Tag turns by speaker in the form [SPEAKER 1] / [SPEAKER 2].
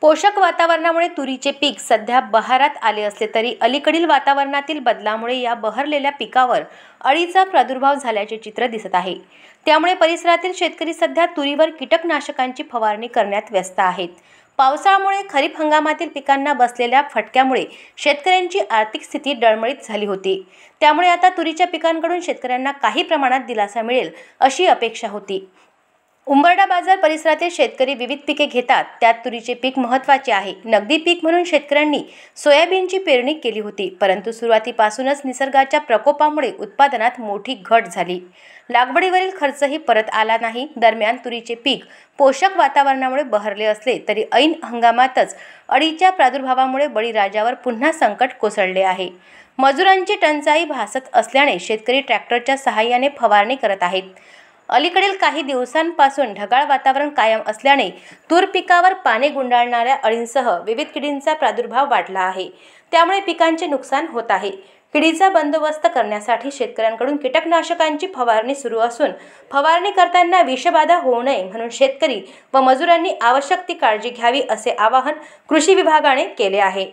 [SPEAKER 1] पोषक वातावरणामुळे तुरीचे पीक सध्या बहारात आले असले तरी अलीकडील वातावरणातील बदलामुळे या बहरलेल्या पिकावर अळीचा प्रादुर्भाव झाल्याचे चित्र दिसत आहे। त्यामुळे परिसरातील शेतकरी सध्या तुरीवर कीटकनाशकांची फवारणी करण्यात व्यस्त आहेत। पावसाळ्यामुळे खरीप हंगामातील पिकांना बसलेल्या फटक्यामुळे शेतकऱ्यांची आर्थिक स्थिती डळमळीत झाली होती। त्यामुळे आता तुरीच्या पिकांकडून शेतकऱ्यांना काही प्रमाणात दिलासा मिळेल अशी अपेक्षा होती। उंबरठा बाजार परिसरातील शेतकरी विविध पिके घेतात, त्यात तुरीचे पीक महत्त्वाचे आहे। नगदी पीक म्हणून शेतकऱ्यांनी सोयाबीनची पेरणी केली होती, परंतु सुरुवातीपासूनच निसर्गाच्या प्रकोपामुळे उत्पादनात मोठी घट झाली। लागवडीवरील खर्चही परत आला नाही। दरम्यान तुरीचे पीक पोषक वातावरणामुळे बहरले असले तरी ऐन हंगामातच अळीच्या प्रादुर्भावामुळे बळीराजावर पुन्हा संकट कोसळले आहे। मजुरांची टंचाई भासत असल्याने शेतकरी ट्रॅक्टरच्या सहाय्याने फवारणी करत आहेत। अलीकडील काही दिवसांपासून ढगाळ वातावरण कायम असल्याने तूर पिकावर पाने गुंडाळणाऱ्या अळींसह विविध किडींचा प्रादुर्भाव वाढला आहे। त्यामुळे पिकांचे नुकसान होत आहे। किडीचा बंदोबस्त करण्यासाठी शेतकऱ्यांकडून कीटकनाशकांची फवारणी सुरू असून फवारणी करताना विषबाधा होऊ नये म्हणून शेतकरी व मजुरांनी आवश्यक ती काळजी घ्यावी असे आवाहन कृषी विभागाने केले आहे।